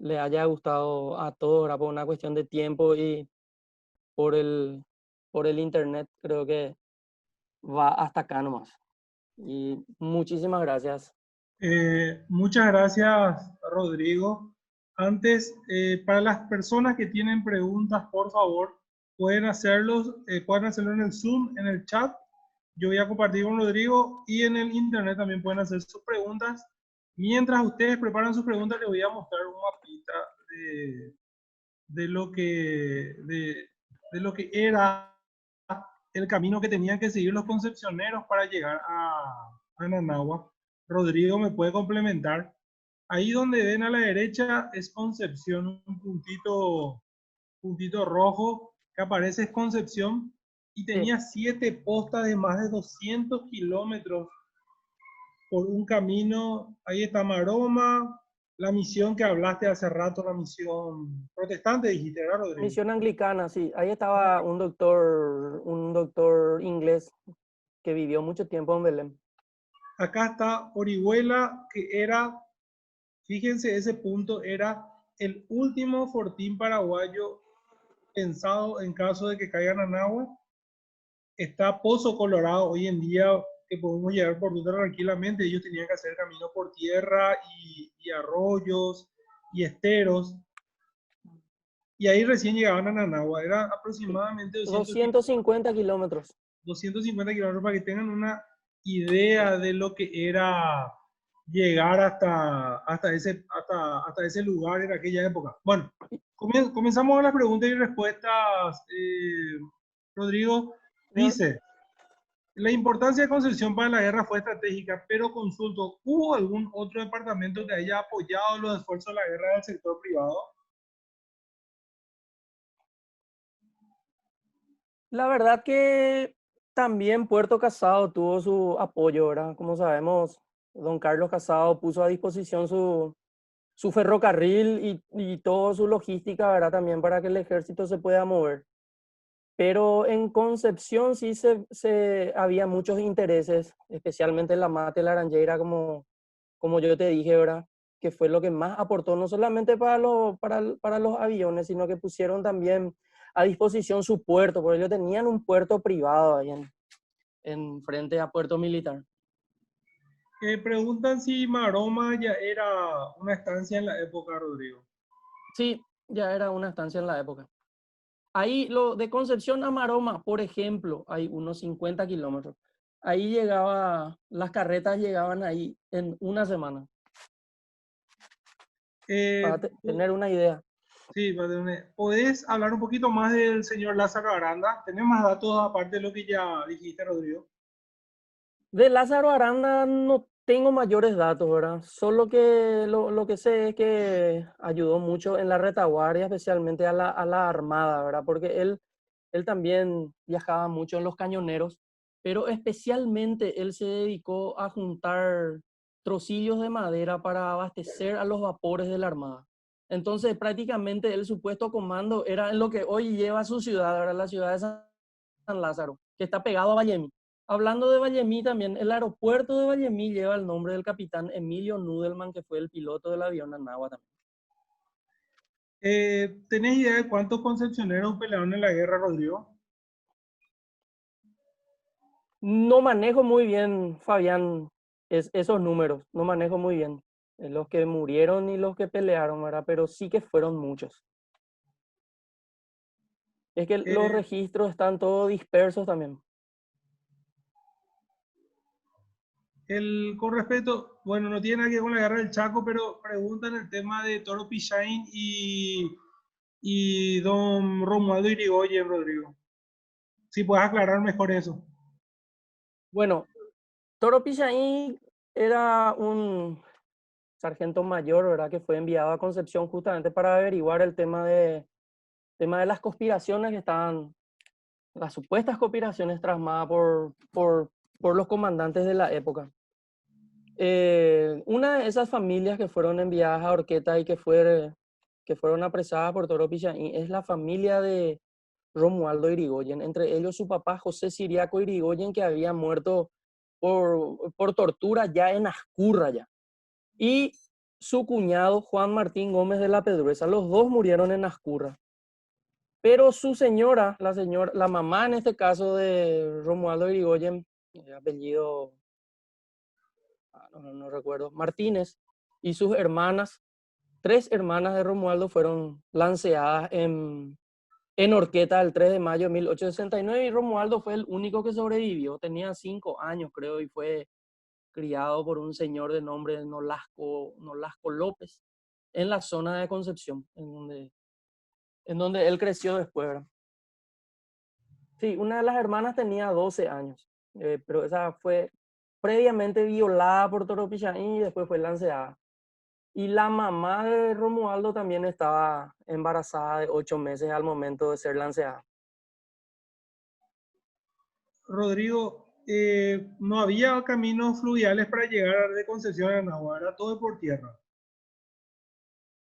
le haya gustado a todos, ¿verdad? Por una cuestión de tiempo y por el internet, creo que va hasta acá nomás. Y muchísimas gracias. Muchas gracias, Rodrigo. Antes, para las personas que tienen preguntas, por favor, pueden hacerlo en el Zoom, en el chat. Yo voy a compartir con Rodrigo y en el internet también pueden hacer sus preguntas. Mientras ustedes preparan sus preguntas, les voy a mostrar un mapita de lo que era el camino que tenían que seguir los concepcioneros para llegar a Nanagua. Rodrigo me puede complementar. Ahí donde ven a la derecha es Concepción, un puntito rojo que aparece es Concepción, y tenía 7 postas de más de 200 kilómetros por un camino. Ahí está Maroma, la misión que hablaste hace rato, la misión protestante, dijiste, ¿verdad, Rodrigo? Misión anglicana, sí. Ahí estaba un doctor inglés que vivió mucho tiempo en Belén. Acá está Orihuela, que era, fíjense, ese punto era el último fortín paraguayo pensado en caso de que caigan a Nanagua. Está Pozo Colorado, hoy en día que podemos llegar por ruta tranquilamente. Ellos tenían que hacer camino por tierra y arroyos y esteros. Y ahí recién llegaban a Nanagua. Era aproximadamente 250 kilómetros. 250 kilómetros, para que tengan una idea de lo que era llegar hasta ese lugar en aquella época. Bueno, comenzamos con las preguntas y respuestas. Rodrigo dice, la importancia de Concepción para la guerra fue estratégica, pero consulto, ¿hubo algún otro departamento que haya apoyado los esfuerzos de la guerra del sector privado? La verdad que también Puerto Casado tuvo su apoyo, ¿verdad? Como sabemos, don Carlos Casado puso a disposición su ferrocarril y toda su logística, ¿verdad? También para que el ejército se pueda mover. Pero en Concepción sí había muchos intereses, especialmente en la mate laranjeira, como yo te dije, ¿verdad? Que fue lo que más aportó, no solamente para los aviones, sino que pusieron también a disposición su puerto, porque ellos tenían un puerto privado ahí en frente a Puerto Militar. Preguntan si Maroma ya era una estancia en la época, Rodrigo. Sí, ya era una estancia en la época. Ahí, de Concepción a Maroma, por ejemplo, hay unos 50 kilómetros. Ahí las carretas llegaban ahí en una semana, para tener una idea. Sí, ¿podés hablar un poquito más del señor Lázaro Aranda? ¿Tenés más datos aparte de lo que ya dijiste, Rodrigo? De Lázaro Aranda no tengo mayores datos, ¿verdad? Solo que lo que sé es que ayudó mucho en la retaguardia, especialmente a la Armada, ¿verdad? Porque él también viajaba mucho en los cañoneros, pero especialmente él se dedicó a juntar trocillos de madera para abastecer a los vapores de la Armada. Entonces, prácticamente el supuesto comando era en lo que hoy lleva su ciudad, ¿verdad? La ciudad de San Lázaro, que está pegado a Vallemí. Hablando de Vallemí también, el aeropuerto de Vallemí lleva el nombre del capitán Emilio Nudelman, que fue el piloto del avión Anagua también. ¿Tenés idea de cuántos concepcioneros pelearon en la guerra, Rodrigo? No manejo muy bien, Fabián, esos números, no manejo muy bien los que murieron y los que pelearon, ¿verdad? Pero sí que fueron muchos. Es que los registros están todos dispersos también. Con respecto, bueno, no tiene nada que ver con la guerra del Chaco, pero preguntan el tema de Toro Pichain y don Romualdo Irigoyen, Rodrigo. Si puedes aclarar mejor eso. Bueno, Toro Pichain era un sargento mayor, ¿verdad? Que fue enviado a Concepción justamente para averiguar el tema de las conspiraciones que estaban, las supuestas conspiraciones trasmadas por los comandantes de la época. Una de esas familias que fueron enviadas a Horqueta y que fueron apresadas por Toro Pichain es la familia de Romualdo Irigoyen, entre ellos su papá José Siriaco Irigoyen, que había muerto por tortura ya en Ascurra ya. Y su cuñado Juan Martín Gómez de la Pedruesa, los dos murieron en Ascurra. Pero su señora, la mamá en este caso de Romualdo Irigoyen, apellido, no recuerdo, Martínez, y sus hermanas, 3 hermanas de Romualdo fueron lanceadas en Horqueta el 3 de mayo de 1869 y Romualdo fue el único que sobrevivió. Tenía 5 años, creo, y fue criado por un señor de nombre Nolasco López en la zona de Concepción, en donde él creció después, ¿verdad? Sí, una de las hermanas tenía 12 años, pero esa fue previamente violada por Toro Pichain y después fue lanceada. Y la mamá de Romualdo también estaba embarazada de 8 meses al momento de ser lanceada. Rodrigo, no había caminos fluviales para llegar de Concepción a Anagua, era todo por tierra.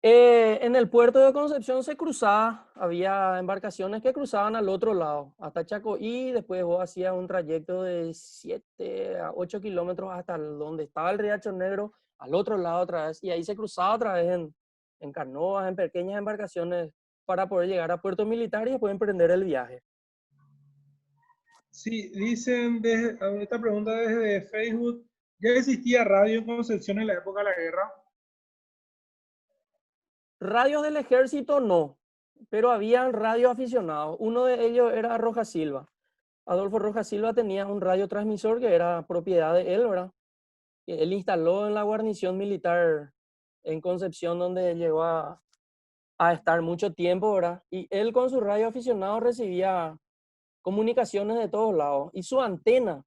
En el puerto de Concepción se cruzaba, había embarcaciones que cruzaban al otro lado, hasta Chacoí, y después vos hacías un trayecto de 7 a 8 kilómetros hasta donde estaba el Riacho Negro, al otro lado otra vez, y ahí se cruzaba otra vez en canoas, en pequeñas embarcaciones, para poder llegar a Puerto Militar y después emprender el viaje. Sí, dicen, esta pregunta desde Facebook, ¿ya existía radio en Concepción en la época de la guerra? Radios del ejército no, pero habían radios aficionados. Uno de ellos era Rojas Silva. Adolfo Rojas Silva tenía un radiotransmisor que era propiedad de él, ¿verdad? Que él instaló en la guarnición militar en Concepción, donde llegó a estar mucho tiempo, ¿verdad? Y él con su radio aficionado recibía comunicaciones de todos lados. Y su antena,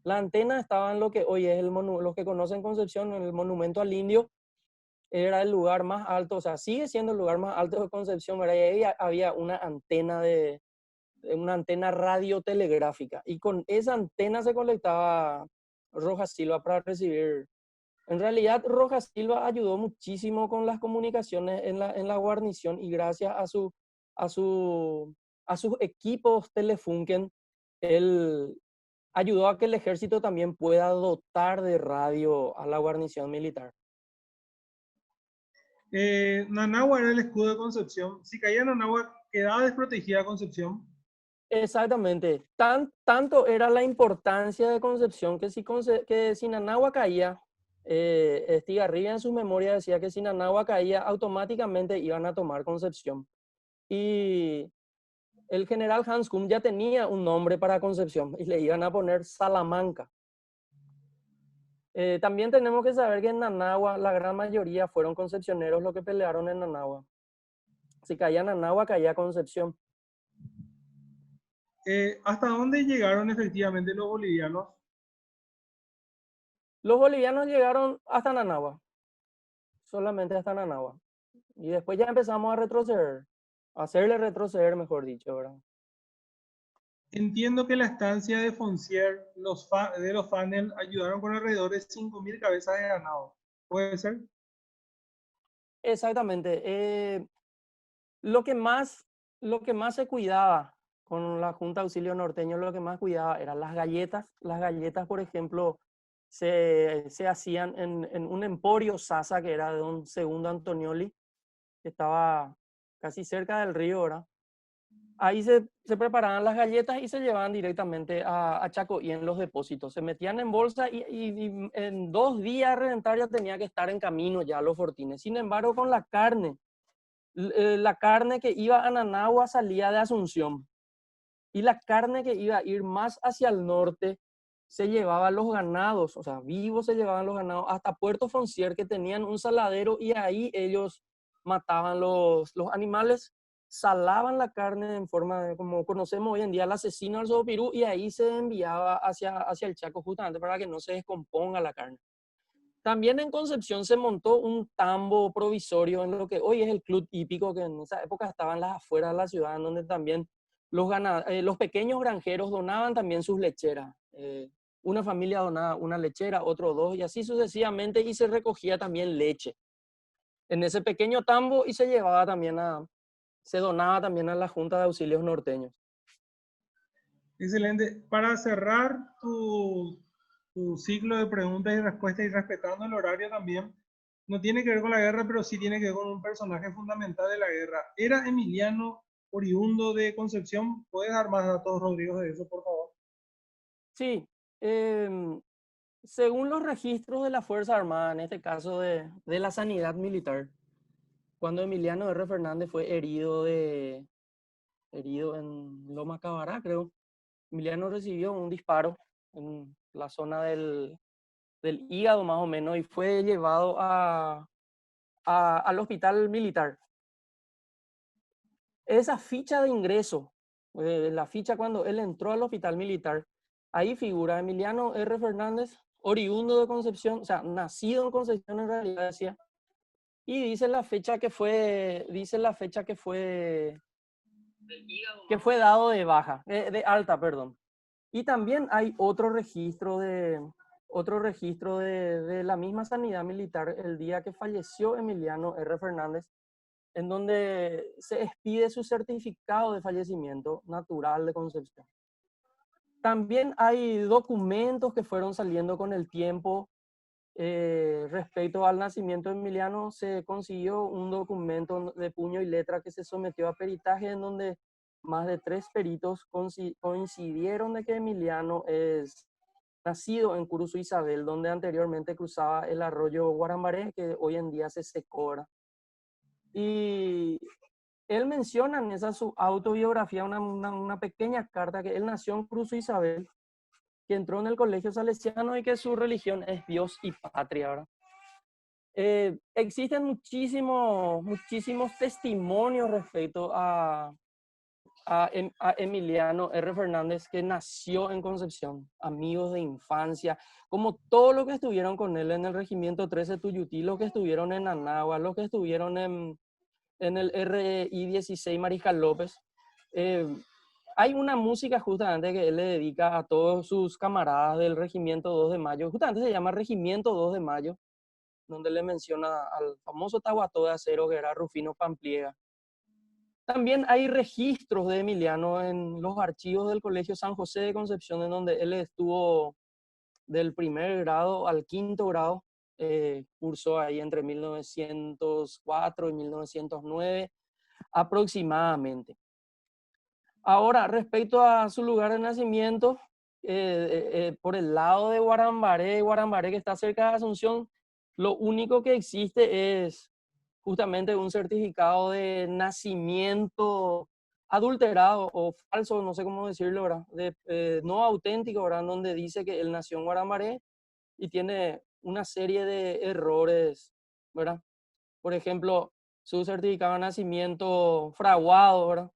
la antena estaba en lo que hoy es los que conocen Concepción, en el Monumento al Indio, era el lugar más alto, o sea, sigue siendo el lugar más alto de Concepción, ¿verdad? Y ahí había una antena radiotelegráfica, y con esa antena se conectaba Rojas Silva para recibir. En realidad, Rojas Silva ayudó muchísimo con las comunicaciones en la guarnición, y gracias a a sus equipos Telefunken, él ayudó a que el ejército también pueda dotar de radio a la guarnición militar. Nanagua era el escudo de Concepción. Si caía Nanagua, quedaba desprotegida Concepción. Exactamente. Tanto era la importancia de Concepción que si Nanagua caía, Estigarribia en su memoria decía que si Nanagua caía, automáticamente iban a tomar Concepción. Y el general Hans Kuhn ya tenía un nombre para Concepción y le iban a poner Salamanca. También tenemos que saber que en Nanagua la gran mayoría fueron concepcioneros los que pelearon en Nanagua. Si caía Nanagua, caía Concepción. ¿Hasta dónde llegaron efectivamente los bolivianos? Los bolivianos llegaron hasta Nanagua, solamente hasta Nanagua. Y después ya empezamos a retroceder, a hacerle retroceder, mejor dicho, ¿verdad? Entiendo que la estancia de Foncier de los Fanel ayudaron con alrededor de 5.000 cabezas de ganado. ¿Puede ser? Exactamente. Lo que más se cuidaba con la Junta de Auxilio Norteño, lo que más cuidaba eran las galletas. Las galletas, por ejemplo, se hacían en un emporio Sasa, que era de un segundo Antonioli, que estaba casi cerca del río, ¿verdad? Ahí se preparaban las galletas y se llevaban directamente a Chaco y en los depósitos. Se metían en bolsa y en 2 días a reventar ya tenía que estar en camino ya los fortines. Sin embargo, con la carne que iba a Nanagua salía de Asunción. Y la carne que iba a ir más hacia el norte se llevaba los ganados, o sea, vivos se llevaban los ganados hasta Puerto Foncier, que tenían un saladero, y ahí ellos mataban los animales, salaban la carne en forma de, como conocemos hoy en día, el asesino del Sopirú, y ahí se enviaba hacia el Chaco justamente para que no se descomponga la carne. También en Concepción se montó un tambo provisorio en lo que hoy es el Club Hípico, que en esa época estaban las afueras de la ciudad, en donde también los pequeños granjeros donaban también sus lecheras. Una familia donaba una lechera, otro 2, y así sucesivamente, y se recogía también leche en ese pequeño tambo y se donaba también a la Junta de Auxilios Norteños. Excelente. Para cerrar tu ciclo de preguntas y respuestas y respetando el horario también, no tiene que ver con la guerra, pero sí tiene que ver con un personaje fundamental de la guerra. ¿Era Emiliano oriundo de Concepción? ¿Puedes dar más datos, Rodrigo, de eso, por favor? Sí, según los registros de la Fuerza Armada, en este caso de la sanidad militar, cuando Emiliano R. Fernández fue herido en Loma Cabará, creo, Emiliano recibió un disparo en la zona del hígado más o menos y fue llevado al hospital militar. Esa ficha de ingreso, la ficha cuando él entró al hospital militar, ahí figura Emiliano R. Fernández, oriundo de Concepción, o sea, nacido en Concepción en realidad, decía, y dice la fecha que fue dado de baja, de alta, perdón. Y también hay otro registro de la misma sanidad militar el día que falleció Emiliano R. Fernández, en donde se expide su certificado de fallecimiento natural de Concepción. También hay documentos que fueron saliendo con el tiempo. Respecto al nacimiento de Emiliano, se consiguió un documento de puño y letra que se sometió a peritaje, en donde más de 3 peritos coincidieron de que Emiliano es nacido en Curuzú Isabel, donde anteriormente cruzaba el arroyo Guarambaré, que hoy en día se secó. Y él menciona en esa su autobiografía una pequeña carta que él nació en Curuzú Isabel, que entró en el colegio salesiano y que su religión es Dios y patria, ¿verdad? Existen muchísimos testimonios respecto a Emiliano R. Fernández, que nació en Concepción, amigos de infancia, como todos los que estuvieron con él en el Regimiento 13 Tuyutí, los que estuvieron en Anagua, los que estuvieron en el RI 16 Mariscal López. Hay una música justamente que él le dedica a todos sus camaradas del Regimiento 2 de Mayo, justamente se llama Regimiento 2 de Mayo, donde le menciona al famoso Tahuató de Acero, que era Rufino Pampliega. También hay registros de Emiliano en los archivos del Colegio San José de Concepción, en donde él estuvo del primer grado al quinto grado, cursó ahí entre 1904 y 1909 aproximadamente. Ahora, respecto a su lugar de nacimiento, por el lado de Guarambaré, que está cerca de Asunción, lo único que existe es justamente un certificado de nacimiento adulterado o falso, no sé cómo decirlo, ¿verdad? No auténtico, ¿verdad? Donde dice que él nació en Guarambaré y tiene una serie de errores, ¿verdad? Por ejemplo, su certificado de nacimiento fraguado, ¿verdad?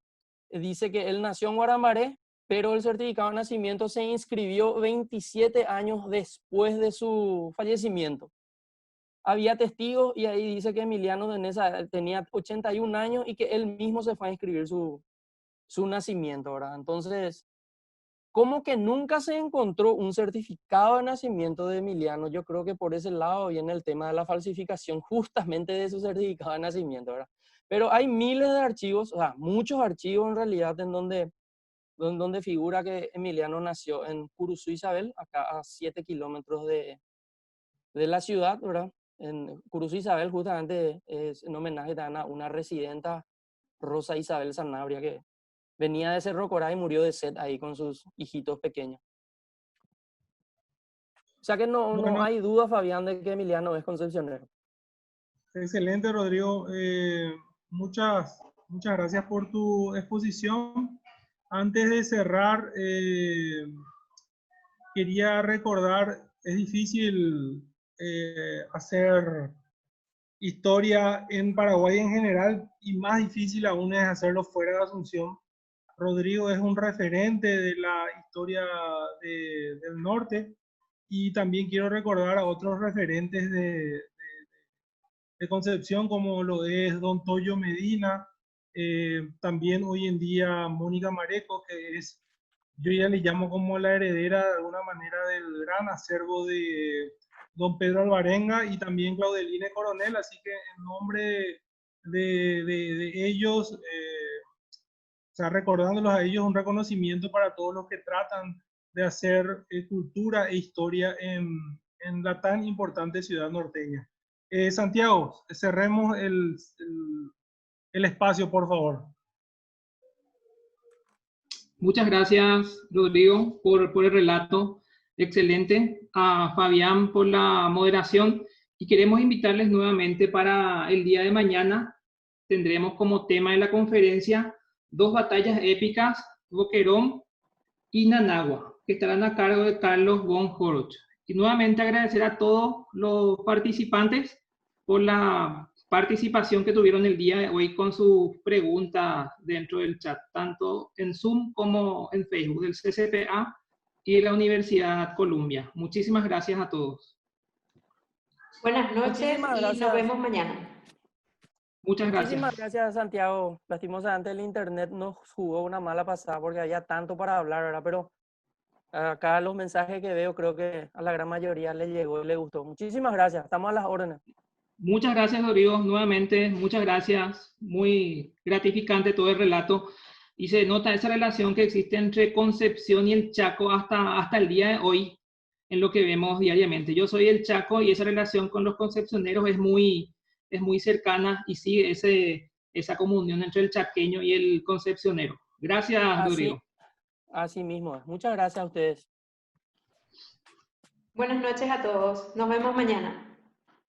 Dice que él nació en Guarambaré, pero el certificado de nacimiento se inscribió 27 años después de su fallecimiento. Había testigos y ahí dice que Emiliano de Nessa tenía 81 años y que él mismo se fue a inscribir su nacimiento, ¿verdad? Entonces, como que nunca se encontró un certificado de nacimiento de Emiliano, yo creo que por ese lado viene el tema de la falsificación justamente de su certificado de nacimiento, ¿verdad? Pero hay miles de archivos, o sea, muchos archivos en realidad en donde figura que Emiliano nació en Curuzú Isabel, acá a 7 kilómetros de la ciudad, ¿verdad? En Curuzú Isabel justamente es en homenaje a una residenta, Rosa Isabel Sanabria, que venía de Cerro Corá y murió de sed ahí con sus hijitos pequeños. O sea que no Bueno, hay duda, Fabián, de que Emiliano es concepcionero. excelente, Rodrigo. Muchas gracias por tu exposición. Antes de cerrar, quería recordar, es difícil hacer historia en Paraguay en general y más difícil aún es hacerlo fuera de Asunción. Rodrigo es un referente de la historia del norte y también quiero recordar a otros referentes de Concepción como lo es don Toyo Medina, también hoy en día Mónica Mareco, que es, yo ya le llamo como la heredera de alguna manera del gran acervo de don Pedro Alvarenga y también Claudeline Coronel, así que en nombre de ellos, o sea, recordándolos a ellos, un reconocimiento para todos los que tratan de hacer cultura e historia en la tan importante ciudad norteña. Santiago, cerremos el espacio, por favor. Muchas gracias, Rodrigo, por el relato excelente, a Fabián por la moderación y queremos invitarles nuevamente para el día de mañana. Tendremos como tema de la conferencia 2 batallas épicas, Boquerón y Nanagua, que estarán a cargo de Carlos von Horoch. Y nuevamente agradecer a todos los participantes por la participación que tuvieron el día de hoy con sus preguntas dentro del chat, tanto en Zoom como en Facebook del CCPA y de la Universidad Columbia. Muchísimas gracias a todos. Buenas noches y nos vemos mañana. Muchas gracias. Muchísimas gracias, Santiago. Lastimosamente el internet nos jugó una mala pasada porque había tanto para hablar, ¿verdad? Pero acá los mensajes que veo creo que a la gran mayoría le llegó y le gustó. Muchísimas gracias. Estamos a las órdenes. Muchas gracias, Rodrigo, nuevamente, muchas gracias. Muy gratificante todo el relato. Y se nota esa relación que existe entre Concepción y el Chaco hasta el día de hoy, en lo que vemos diariamente. Yo soy el Chaco y esa relación con los concepcioneros es muy cercana y sigue esa comunión entre el chaqueño y el concepcionero. Gracias, Rodrigo. Así mismo. Muchas gracias a ustedes. Buenas noches a todos. Nos vemos mañana.